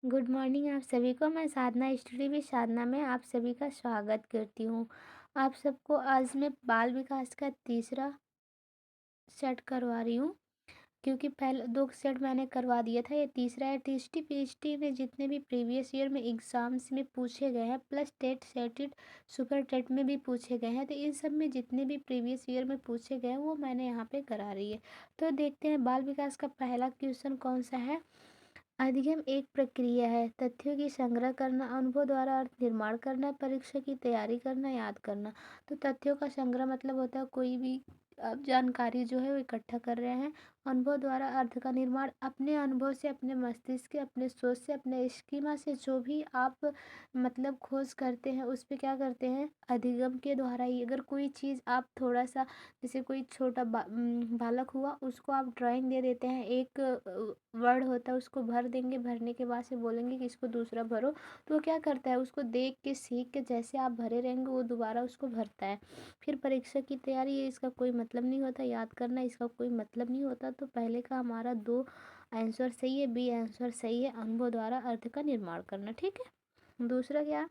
Good morning आप सभी को। मैं साधना स्टडी विद साधना में आप सभी का स्वागत करती हूँ। आप सबको आज मैं बाल विकास का तीसरा सेट करवा रही हूँ, क्योंकि पहले 2 सेट मैंने करवा दिया था, ये तीसरा है। टीएसटी पीएचडी में जितने भी प्रीवियस ईयर में एग्ज़ाम्स में पूछे गए हैं, plus TET CTET super TET में भी पूछे गए हैं, तो इन सब में जितने भी प्रीवियस ईयर में पूछे गए हैं वो मैंने यहाँ पे करा रही है। तो देखते हैं बाल विकास का पहला क्वेश्चन कौन सा है। अधिगम एक प्रक्रिया है। तथ्यों की संग्रह करना, अनुभव द्वारा अर्थ निर्माण करना, परीक्षा की तैयारी करना, याद करना। तो तथ्यों का संग्रह मतलब होता है कोई भी आप जानकारी जो है वो इकट्ठा कर रहे हैं। अनुभव द्वारा अर्थ का निर्माण, अपने अनुभव से, अपने मस्तिष्क के, अपने सोच से, अपने स्कीमा से जो भी आप मतलब खोज करते हैं उस पे क्या करते हैं, अधिगम के द्वारा ही। अगर कोई चीज़ आप थोड़ा सा, जैसे कोई छोटा बालक हुआ, उसको आप ड्राइंग दे देते हैं, एक वर्ड होता है उसको भर देंगे, भरने के बाद से बोलेंगे कि इसको दूसरा भरो, तो वो क्या करता है, उसको देख के सीख के जैसे आप भरे रहेंगे वो दोबारा उसको भरता है। फिर परीक्षा की तैयारी, ये इसका कोई मतलब नहीं होता। याद करना, इसका कोई मतलब नहीं होता। तो पहले का हमारा 2 आंसर सही है, बी आंसर सही है, अनुभव द्वारा अर्थ का निर्माण करना। ठीक है। दूसरा क्या,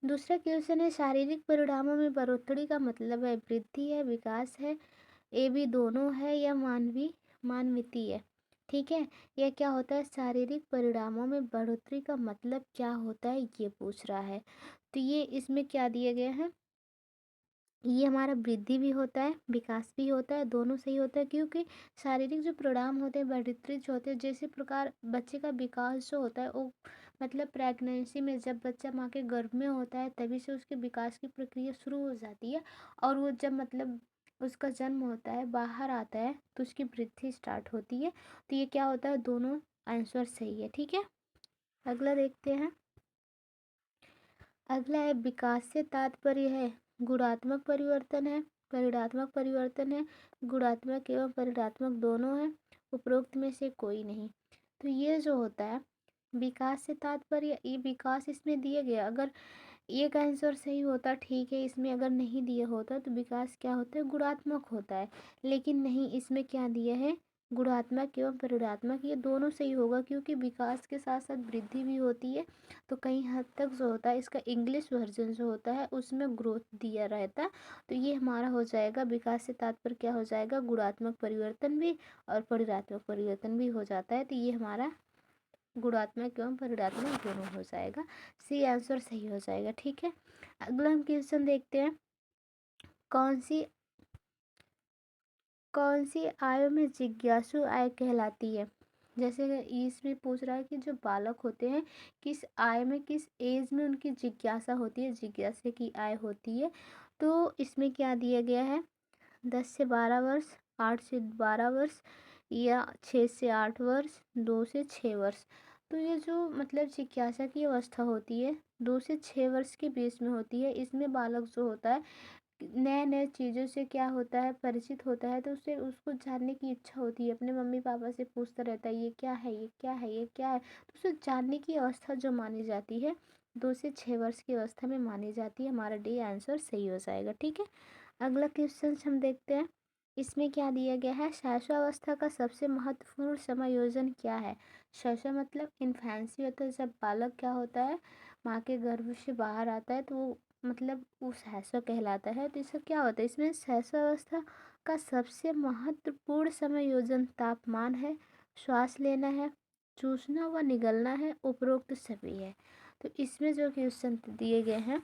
दूसरा क्वेश्चन है शारीरिक परिणामों में बढ़ोतरी का मतलब है वृद्धि है, विकास है, ए बी दोनों है, या मानविती है। ठीक है। यह क्या होता है, शारीरिक परिणामों में बढ़ोतरी का मतलब क्या होता है ये पूछ रहा है। तो ये इसमें क्या दिए गए हैं, ये हमारा वृद्धि भी होता है, विकास भी होता है, दोनों सही होता है। क्योंकि शारीरिक जो परिणाम होते हैं, बढ़ोतरी जो होते हैं, जैसे प्रकार बच्चे का विकास जो होता है वो मतलब प्रेगनेंसी में जब बच्चा माँ के गर्भ में होता है तभी से उसके विकास की प्रक्रिया शुरू हो जाती है। और वो जब मतलब उसका जन्म होता है, बाहर आता है, तो उसकी वृद्धि स्टार्ट होती है। तो ये क्या होता है, दोनों आंसर सही है। ठीक है। अगला देखते हैं। अगला है विकास से तात्पर्य है गुणात्मक परिवर्तन है, परिणात्मक परिवर्तन है, गुणात्मक एवं परिणात्मक दोनों है, उपरोक्त में से कोई नहीं। तो ये जो होता है विकास से तात्पर्य, ये विकास इसमें दिया गया, अगर एक आंसर सही होता ठीक है, इसमें अगर नहीं दिया होता तो विकास क्या होता है, गुणात्मक होता है। लेकिन नहीं, इसमें क्या दिया है, गुणात्मक एवं परिणात्मक, ये दोनों सही होगा क्योंकि विकास के साथ साथ वृद्धि भी होती है। तो कई हद तक जो होता है इसका इंग्लिश वर्जन जो होता है उसमें ग्रोथ दिया रहता है। तो ये हमारा हो जाएगा, विकास से तात्पर्य क्या हो जाएगा, गुणात्मक परिवर्तन भी और परिणात्मक परिवर्तन भी हो जाता है। तो ये हमारा गुणात्मक एवं परिणात्मक दोनों हो जाएगा, सी आंसर सही हो जाएगा। ठीक है। अगला हम क्वेश्चन देखते हैं। कौन सी कौन सी आयु में जिज्ञासु आय कहलाती है। जैसे इसमें पूछ रहा है कि जो बालक होते हैं किस आय में, किस एज में उनकी जिज्ञासा होती है, जिज्ञासा की आय होती है। तो इसमें क्या दिया गया है, 10 से 12 वर्ष, 8 से 12 वर्ष, या 6 से 8 वर्ष, 2 से 6 वर्ष। तो ये जो मतलब जिज्ञासा की अवस्था होती है 2 से 6 वर्ष के बीच में होती है। इसमें बालक जो होता है नए नए चीज़ों से क्या होता है, परिचित होता है, तो उससे उसको जानने की इच्छा होती है, अपने मम्मी पापा से पूछता रहता है ये क्या है, ये क्या है, ये क्या है। तो उसे जानने की अवस्था जो मानी जाती है 2 से 6 वर्ष की अवस्था में मानी जाती है। हमारा डी आंसर सही हो जाएगा। ठीक है। अगला क्वेश्चन हम देखते हैं। इसमें क्या दिया गया है, शैशवावस्था का सबसे महत्वपूर्ण समायोजन क्या है। शैशव मतलब इन्फेंसी होता है, जब बालक क्या होता है माँ के गर्भ से बाहर आता है तो वो मतलब वो शैशव कहलाता है। तो इसका क्या होता है, इसमें शैशवावस्था का सबसे महत्वपूर्ण समायोजन तापमान है, श्वास लेना है, चूसना व निगलना है, उपरोक्त सभी है। तो इसमें जो क्वेश्चन दिए गए हैं,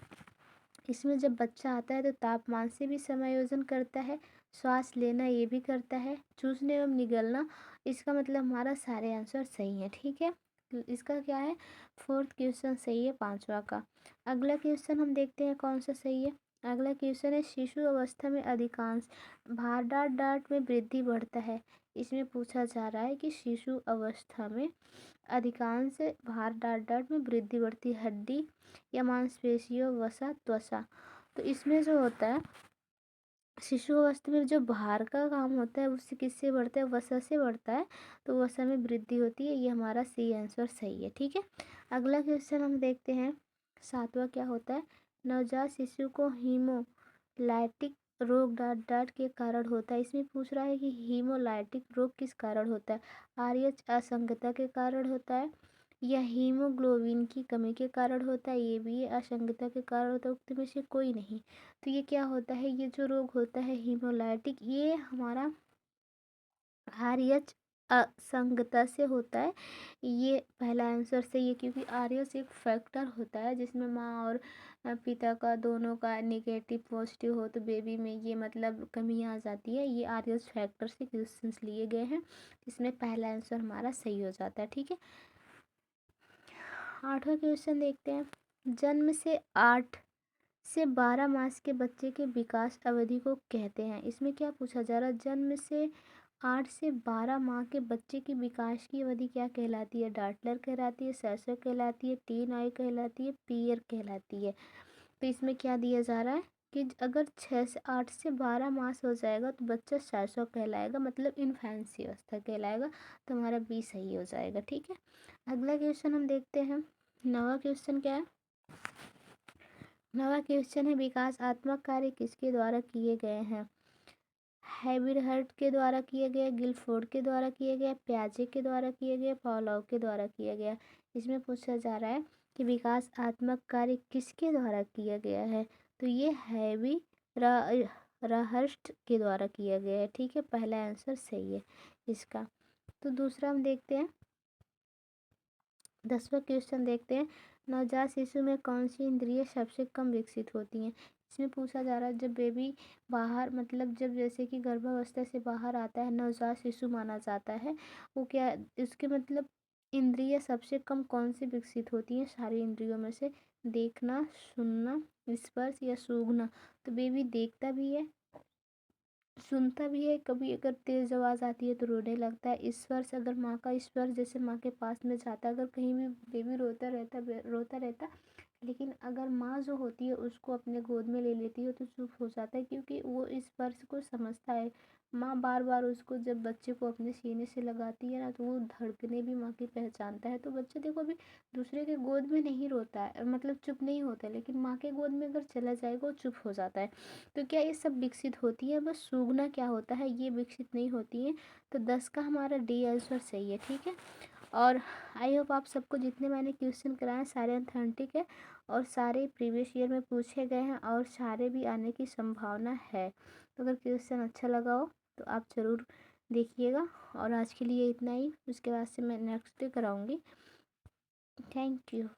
इसमें जब बच्चा आता है तो तापमान से भी समायोजन करता है, श्वास लेना ये भी करता है, चूसने एवं निगलना। इसका मतलब हमारा सारे आंसर सही है। ठीक है। तो इसका क्या है, फोर्थ क्वेश्चन सही है, पांचवा का। अगला क्वेश्चन हम देखते हैं कौन सा सही है। अगला क्वेश्चन है शिशु अवस्था में अधिकांश भार डांट डांट में वृद्धि बढ़ता है। इसमें पूछा जा रहा है कि शिशु अवस्था में अधिकांश भार डांट डांट में वृद्धि बढ़ती है, हड्डी या मांसपेशियों, वसा, त्वचा। तो इसमें जो होता है शिशु अवस्था में जो भार का काम होता है उससे किससे बढ़ता है, वसा से बढ़ता है। तो वसा में वृद्धि होती है, ये हमारा सी आंसर सही है। ठीक है। अगला क्वेश्चन हम देखते हैं, सातवां क्या होता है, नवजात शिशु को हीमोलाइटिक रोग डांट डांट के कारण होता है। इसमें पूछ रहा है कि हीमोलाइटिक रोग किस कारण होता है, आरएच असंगतता के कारण होता है, या हीमोग्लोबिन की कमी के कारण होता है, ये भी है, असंगता के कारण होता है, उक्त में से कोई नहीं। तो ये क्या होता है, ये जो रोग होता है हीमोलाइटिक, ये हमारा आरएच असंगता से होता है। ये पहला आंसर सही है, क्योंकि आरएच एक फैक्टर होता है जिसमें माँ और पिता का दोनों का नेगेटिव पॉजिटिव हो तो बेबी में ये मतलब कमी आ जाती है। ये आरएच फैक्टर से क्वेश्चंस लिए गए हैं, इसमें पहला आंसर हमारा सही हो जाता है। ठीक है, 8वां क्वेश्चन देखते हैं। जन्म से 8 से 12 मास के बच्चे के विकास अवधि को कहते हैं। इसमें क्या पूछा जा रहा है, जन्म से 8 से 12 माह के बच्चे की विकास की अवधि क्या कहलाती है? डाटलर कहलाती है, सेसर कहलाती है, टीन आई कहलाती है, पीयर कहलाती है। तो इसमें क्या दिया जा रहा है कि अगर 6 से 8 से 12 मास हो जाएगा तो बच्चा सैसो कहलाएगा, मतलब इन्फेंसी अवस्था कहलाएगा। तो हमारा बी सही हो जाएगा। ठीक है, अगला क्वेश्चन हम देखते हैं। 9वां क्वेश्चन क्या है? 9वां क्वेश्चन है, विकासात्मक कार्य किसके द्वारा किए गए हैं? हैविलहर्ट के द्वारा किए गए, गिलफोर्ड के द्वारा किए गए, पियाजे के द्वारा किए गए, पावलोव के द्वारा किया गया। इसमें पूछा जा रहा है कि विकासात्मक कार्य किसके द्वारा किया गया है? तो ये हैवी रहर्स्ट के द्वारा किया गया है। ठीक है, पहला आंसर सही है इसका। तो दूसरा हम देखते हैं, 10वां क्वेश्चन देखते हैं। नवजात शिशु में कौन सी इंद्रिय सबसे कम विकसित होती हैं? इसमें पूछा जा रहा है, जब बेबी बाहर मतलब जब जैसे कि गर्भावस्था से बाहर आता है, नवजात शिशु माना जाता है, वो क्या इसके मतलब इंद्रिय सबसे कम कौन सी विकसित होती हैं सारी इंद्रियों में से? देखना, सुनना, स्पर्श या सूंघना। तो बेबी देखता भी है, सुनता भी है, कभी अगर तेज आवाज आती है तो रोने लगता है। स्पर्श, अगर माँ का स्पर्श जैसे माँ के पास में जाता है, अगर कहीं भी बेबी रोता रहता, लेकिन अगर माँ जो होती है उसको अपने गोद में ले लेती है तो चुप हो जाता है, क्योंकि वो स्पर्श को समझता है। माँ बार बार उसको जब बच्चे को अपने सीने से लगाती है ना, तो वो धड़कने भी माँ की पहचानता है। तो बच्चे देखो अभी दूसरे के गोद में नहीं रोता है, मतलब चुप नहीं होता है, लेकिन माँ के गोद में अगर चला जाएगा वो चुप हो जाता है। तो क्या ये सब विकसित होती है? बस सूंघना क्या होता है, ये विकसित नहीं होती है। तो 10 का हमारा डी आंसर सही है। ठीक है, और आई होप आप सबको जितने मैंने क्वेश्चन कराए सारे ऑथेंटिक है और सारे प्रीवियस ईयर में पूछे गए हैं और सारे भी आने की संभावना है। तो अगर क्वेश्चन अच्छा लगा हो तो आप ज़रूर देखिएगा। और आज के लिए इतना ही, उसके बाद से मैं नेक्स्ट डे कराऊंगी। Thank you.